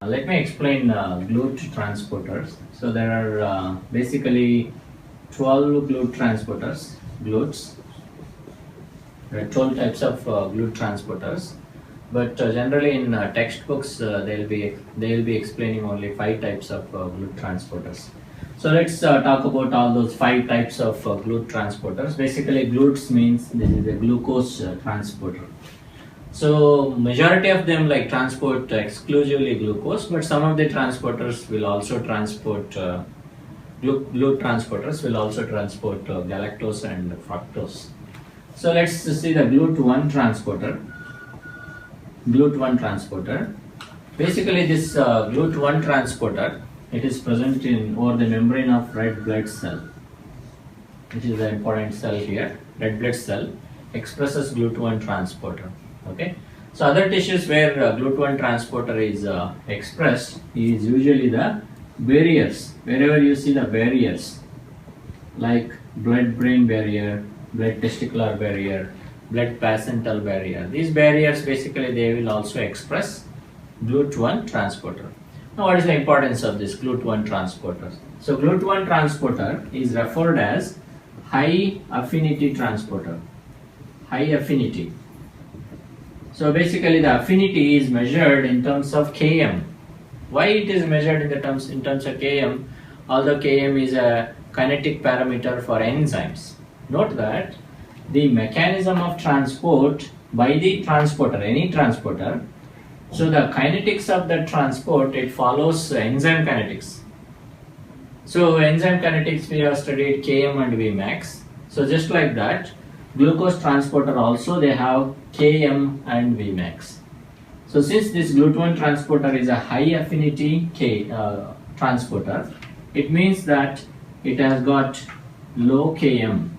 Let me explain GLUT transporters. So there are basically 12 GLUT transporters, GLUTs. There are 12 types of GLUT transporters, but generally in textbooks they'll be explaining only 5 types of GLUT transporters. So let's talk about all those 5 types of GLUT transporters. Basically, GLUTs means this is a glucose transporter. So majority of them like transport exclusively glucose, but some of the transporters will also transport GLUT transporters will also transport galactose and fructose. So let's see the GLUT1 transporter. GLUT1 transporter. Basically, this GLUT1 transporter, it is present in over the membrane of red blood cell, which is the important cell here. Red blood cell expresses GLUT1 transporter. Okay, so other tissues where GLUT1 transporter is expressed is usually the barriers. Wherever you see the barriers like blood-brain barrier, blood testicular barrier, blood placental barrier, these barriers basically they will also express GLUT1 transporter. Now what is the importance of this GLUT1 transporter? So GLUT1 transporter is referred as high affinity transporter. High affinity. So basically the affinity is measured in terms of Km. Why it is measured in terms of Km? Although Km is a kinetic parameter for enzymes. Note that the mechanism of transport by the transporter, any transporter, so the kinetics of the transport, it follows enzyme kinetics. So enzyme kinetics we have studied Km and Vmax. So just like that, glucose transporter also they have Km and Vmax. So since this GLUT1 transporter is a high affinity transporter, it means that it has got low Km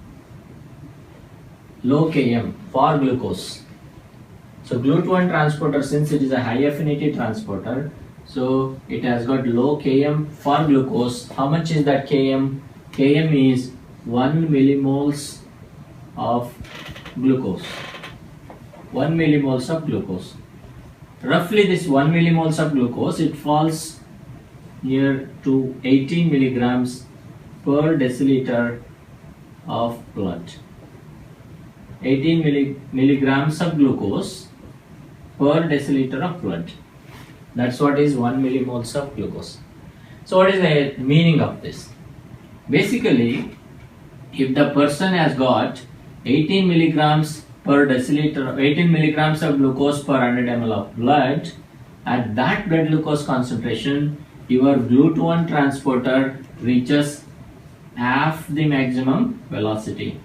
for glucose. So GLUT1 transporter, since it is a high affinity transporter, so it has got low Km for glucose. How much is that Km? Km is 1 millimoles of glucose. 1 millimoles of glucose. Roughly this 1 millimoles of glucose, it falls near to 18 milligrams per deciliter of blood. 18 milligrams of glucose per deciliter of blood. That's what is 1 millimoles of glucose. So what is the meaning of this? Basically, if the person has got 18 milligrams per deciliter, 18 milligrams of glucose per 100 ml of blood, at that blood glucose concentration, your GLUT1 transporter reaches half the maximum velocity.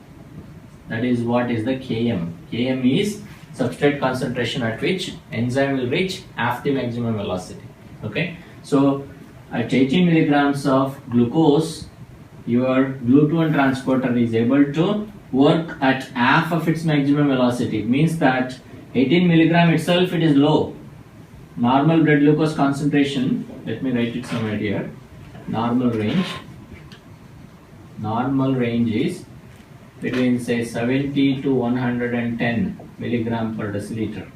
That is what is the Km. Km is substrate concentration at which enzyme will reach half the maximum velocity. Okay, so at 18 milligrams of glucose, your GLUT1 transporter is able to work at half of its maximum velocity. It means that 18 milligram itself it is low. Normal blood glucose concentration, let me write it somewhere here. Normal range is between say 70 to 110 milligram per deciliter.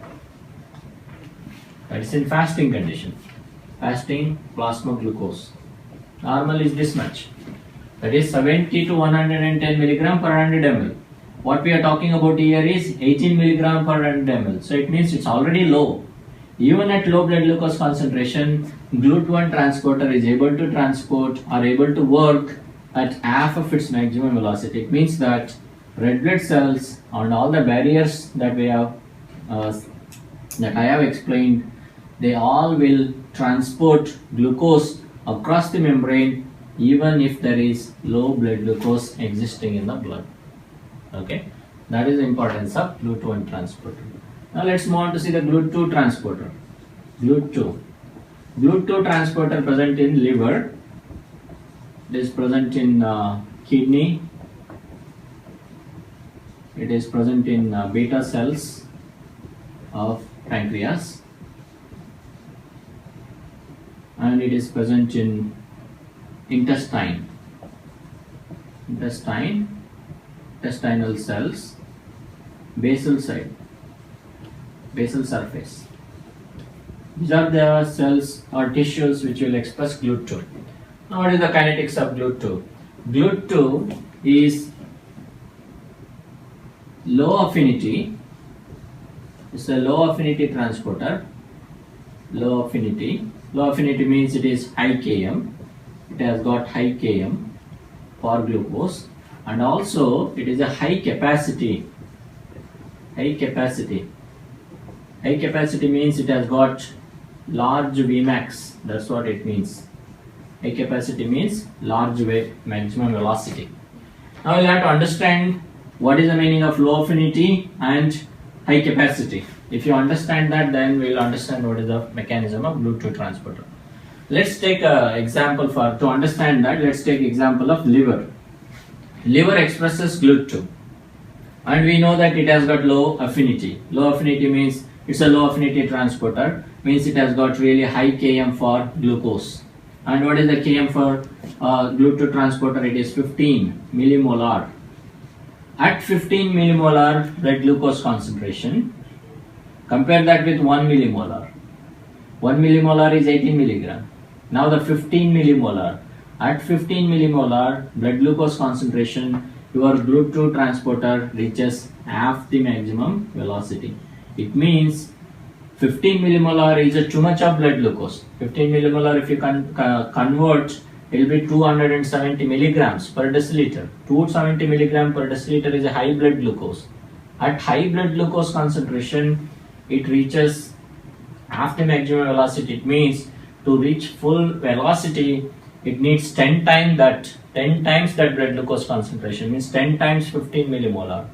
That is in fasting condition. Fasting plasma glucose. Normal is this much. That is 70 to 110 milligram per 100 ml. What we are talking about here is 18 milligram per 100 ml. So it means it's already low. Even at low blood glucose concentration, GLUT1 transporter is able to transport or able to work at half of its maximum velocity. It means that red blood cells and all the barriers that we have that I have explained, they all will transport glucose across the membrane even if there is low blood glucose existing in the blood. Okay, that is the importance of GLUT1 transporter. Now let's move on to see the GLUT2 transporter. GLUT2 transporter present in liver. It is present in kidney. It is present in beta cells of pancreas, and it is present in intestinal cells, basal surface. These are the cells or tissues which will express GLUT2. Now what is the kinetics of GLUT2? GLUT2 is low affinity. It's a low affinity transporter. Low affinity. Low affinity means it is high Km. It has got high Km for glucose, and also it is a high capacity. High capacity. High capacity means it has got large Vmax. That's what it means. High capacity means large maximum velocity. Now we'll have to understand what is the meaning of low affinity and high capacity. If you understand that, then we'll understand what is the mechanism of GLUT2 transporter. Let's take an example to understand that. Let's take example of liver. Liver expresses GLUT2, and we know that it has got low affinity. Low affinity means it's a low affinity transporter, means it has got really high Km for glucose. And what is the Km for GLUT2 transporter? It is 15 millimolar. At 15 millimolar blood glucose concentration, compare that with 1 millimolar. 1 millimolar is 18 milligram. Now the 15 millimolar. At 15 millimolar blood glucose concentration, your GLUT2 transporter reaches half the maximum velocity. It means 15 millimolar is too much of blood glucose. 15 millimolar, if you convert, it will be 270 milligrams per deciliter. 270 milligram per deciliter is a high blood glucose. At high blood glucose concentration, it reaches half the maximum velocity. It means to reach full velocity, it needs 10 times that blood glucose concentration, means 10 times 15 millimolar.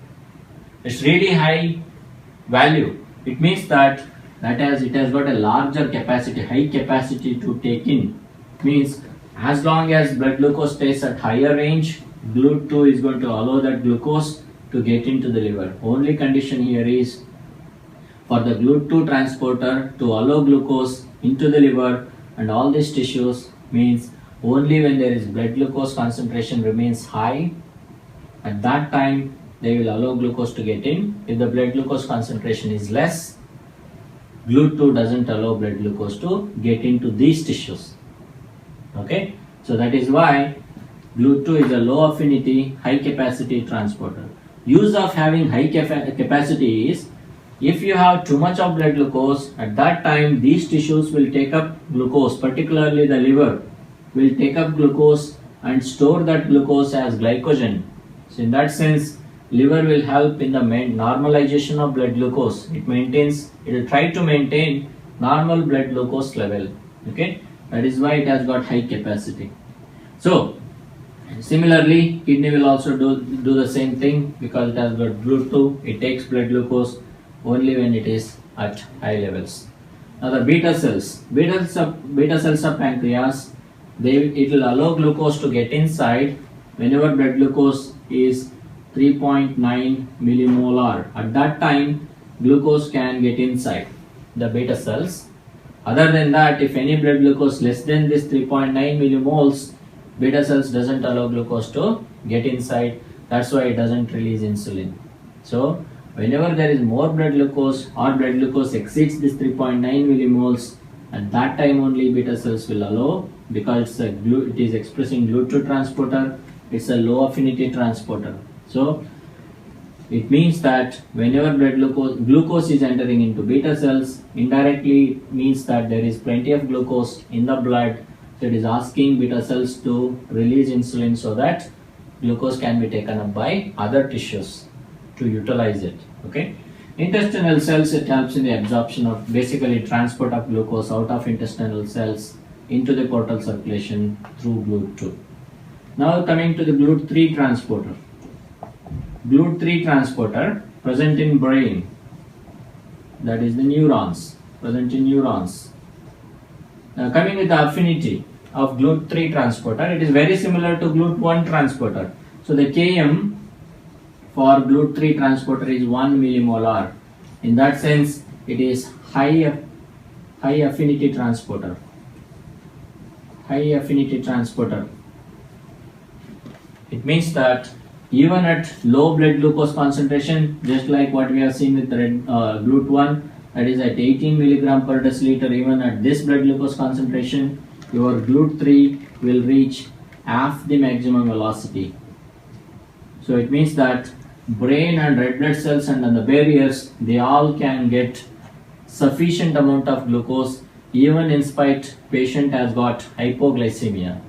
It's really high value. It means that it has got a larger capacity, high capacity to take in. Means as long as blood glucose stays at higher range, GLUT2 is going to allow that glucose to get into the liver. Only condition here is for the GLUT2 transporter to allow glucose into the liver and all these tissues, means only when there is blood glucose concentration remains high, at that time they will allow glucose to get in. If the blood glucose concentration is less, GLUT2 doesn't allow blood glucose to get into these tissues. Okay, so that is why GLUT2 is a low affinity, high capacity transporter. Use of having high capacity is, if you have too much of blood glucose, at that time these tissues will take up glucose, particularly the liver will take up glucose and store that glucose as glycogen. So in that sense, liver will help in the normalization of blood glucose. It will try to maintain normal blood glucose level. Okay, that is why it has got high capacity. So similarly, kidney will also do the same thing, because it has got GLUT2. It takes blood glucose only when it is at high levels. Now the beta cells of pancreas, it will allow glucose to get inside whenever blood glucose is 3.9 millimolar. At that time, glucose can get inside the beta cells. Other than that, if any blood glucose less than this 3.9 millimoles, beta cells doesn't allow glucose to get inside. That's why it doesn't release insulin. So whenever there is more blood glucose or blood glucose exceeds this 3.9 millimoles, at that time only beta cells will allow, because it is expressing GLUT2 transporter. It's a low affinity transporter. So it means that whenever blood glucose is entering into beta cells, indirectly it means that there is plenty of glucose in the blood. So it is asking beta cells to release insulin so that glucose can be taken up by other tissues to utilize it. Okay. Intestinal cells, it helps in the absorption of, basically transport of glucose out of intestinal cells into the portal circulation through GLUT2. Now coming to the GLUT3 transporter. GLUT3 transporter present in brain, that is the neurons, present in neurons. Now coming with the affinity of GLUT3 transporter, it is very similar to GLUT1 transporter. So the Km for GLUT3 transporter is 1 millimolar. In that sense, it is high affinity transporter. High affinity transporter. It means that even at low blood glucose concentration, just like what we have seen with the GLUT1, that is at 18 milligram per deciliter. Even at this blood glucose concentration, your GLUT3 will reach half the maximum velocity. So it means that brain and red blood cells and the barriers, they all can get sufficient amount of glucose even in spite patient has got hypoglycemia.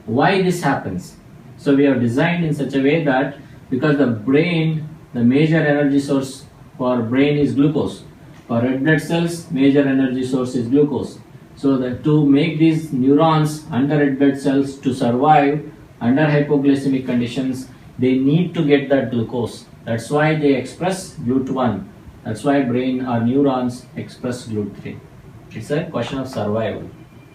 Why this happens? So we have designed in such a way that because the brain, the major energy source for brain is glucose. For red blood cells, major energy source is glucose. So that to make these neurons under red blood cells to survive under hypoglycemic conditions, they need to get that glucose. That's why they express GLUT1. That's why brain or neurons express GLUT3. It's a question of survival.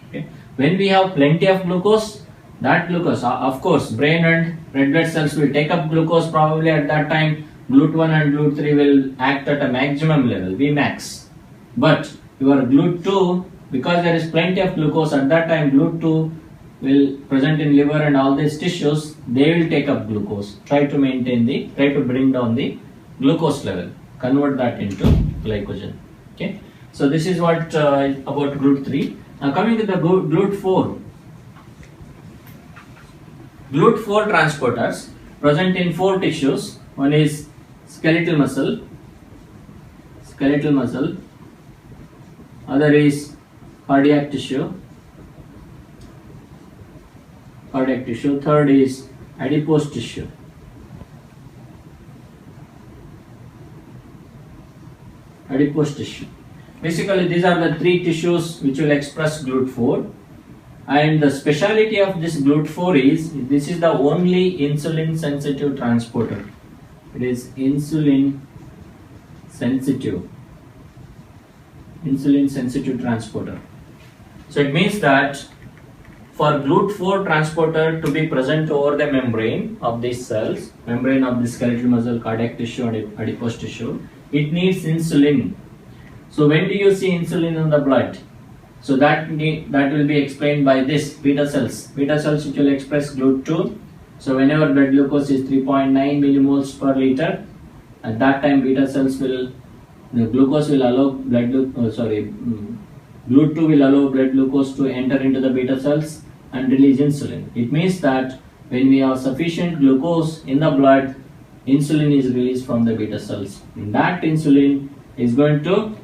Okay. When we have plenty of glucose, that glucose, of course, brain and red blood cells will take up glucose probably at that time. GLUT1 and GLUT3 will act at a maximum level, Vmax. But your GLUT2, because there is plenty of glucose at that time, GLUT2 will present in liver and all these tissues, they will take up glucose. Try to bring down the glucose level, convert that into glycogen. Okay. So this is what about GLUT3. Now coming to the GLUT4. GLUT4 transporters present in 4 tissues. One is skeletal muscle, other is cardiac tissue, third is adipose tissue. Basically these are the 3 tissues which will express GLUT4. And the speciality of this GLUT4 is, this is the only insulin sensitive transporter. It is insulin sensitive transporter. So it means that for GLUT4 transporter to be present over the membrane of these cells, membrane of the skeletal muscle, cardiac tissue and adipose tissue, it needs insulin. So when do you see insulin in the blood? So that will be explained by this beta cells which will express GLUT2. So whenever blood glucose is 3.9 millimoles per liter, at that time GLUT2 will allow blood glucose to enter into the beta cells and release insulin. It means that when we have sufficient glucose in the blood, insulin is released from the beta cells. And that insulin is going to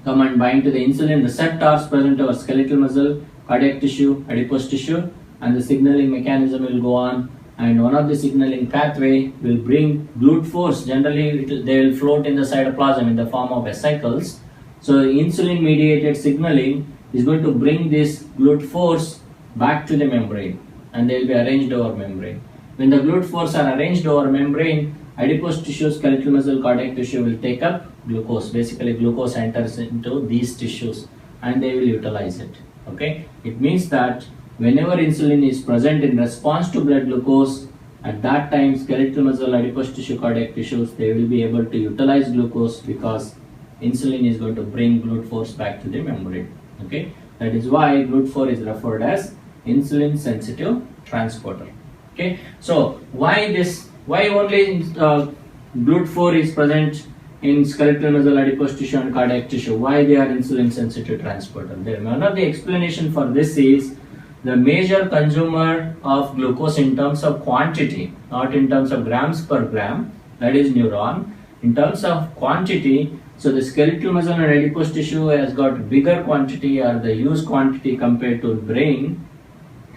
come and bind to the insulin receptors present over skeletal muscle, cardiac tissue, adipose tissue, and the signaling mechanism will go on, and one of the signaling pathway will bring GLUT4s. Generally they will float in the cytoplasm in the form of vesicles. So insulin mediated signaling is going to bring these GLUT4s back to the membrane, and they will be arranged over membrane. When the GLUT4s are arranged over membrane, adipose tissue, skeletal muscle, cardiac tissue will take up glucose. Basically glucose enters into these tissues and they will utilize it. Okay. It means that whenever insulin is present in response to blood glucose, at that time skeletal muscle, adipose tissue, cardiac tissues, they will be able to utilize glucose because insulin is going to bring GLUT4s back to the membrane. Okay. That is why GLUT4 is referred as insulin sensitive transporter. Okay. So why only GLUT4 is present in skeletal muscle, adipose tissue and cardiac tissue? Why they are insulin sensitive transporter? One of the explanation for this is the major consumer of glucose in terms of quantity, not in terms of grams per gram, that is neuron. In terms of quantity, so the skeletal muscle and adipose tissue has got bigger quantity or the used quantity compared to brain.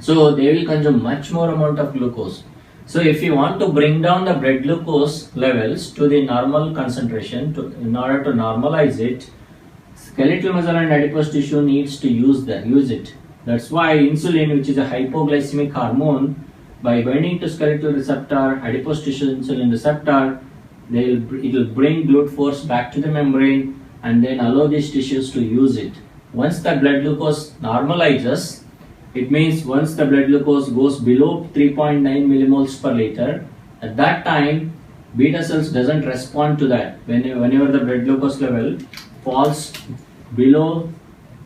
So they will consume much more amount of glucose. So if you want to bring down the blood glucose levels to the normal concentration, in order to normalize it, skeletal muscle and adipose tissue needs to use it. That's why insulin, which is a hypoglycemic hormone, by binding to skeletal receptor, adipose tissue insulin receptor, it will bring GLUT4s back to the membrane and then allow these tissues to use it. Once the blood glucose normalizes, it means once the blood glucose goes below 3.9 millimoles per liter, at that time beta cells doesn't respond to that. Whenever the blood glucose level falls below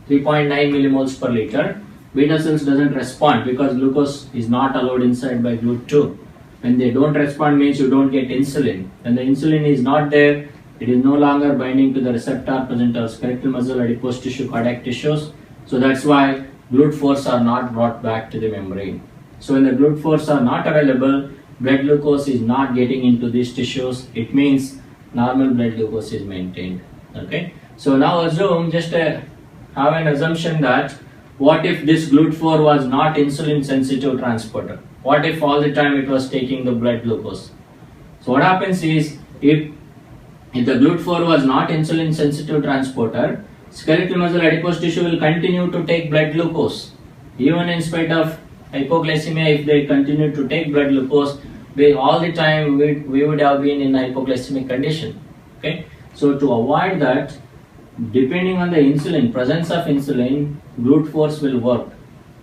3.9 millimoles per liter, beta cells doesn't respond because glucose is not allowed inside by GLUT2. When they don't respond means you don't get insulin. When the insulin is not there, It is no longer binding to the receptor present in skeletal muscle, adipose tissue, cardiac tissues. So that's why GLUT4s are not brought back to the membrane. So when the GLUT4s are not available, blood glucose is not getting into these tissues. It means normal blood glucose is maintained. Okay. So now assume, just have an assumption that what if this GLUT4 was not insulin sensitive transporter? What if all the time it was taking the blood glucose? So what happens is, if the GLUT4 was not insulin sensitive transporter, skeletal muscle adipose tissue will continue to take blood glucose. Even in spite of hypoglycemia, if they continue to take blood glucose, all the time we would have been in hypoglycemic condition. Okay. So to avoid that, depending on the insulin, presence of insulin, GLUT4s will work.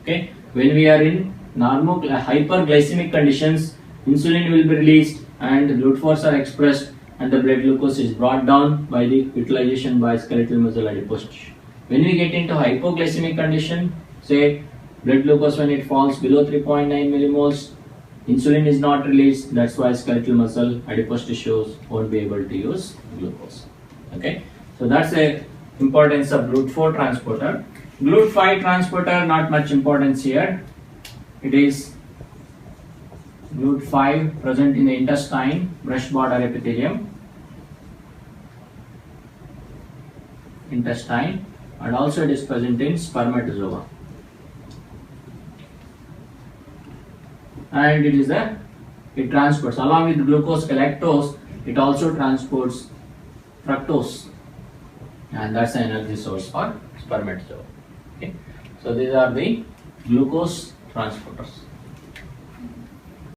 Okay. When we are in normal hyperglycemic conditions, insulin will be released and GLUT4s are expressed, and the blood glucose is brought down by the utilization by skeletal muscle adipose tissue. When we get into hypoglycemic condition, say blood glucose when it falls below 3.9 millimoles, insulin is not released. That's why skeletal muscle adipose tissues won't be able to use glucose. Okay, so that's the importance of GLUT4 transporter. GLUT5 transporter, not much importance here. It is GLUT5 present in the intestine, brush border epithelium, intestine, and also it is present in spermatozoa. And it transports along with glucose galactose, it also transports fructose, and that's the energy source for spermatozoa. Okay, so these are the glucose transporters.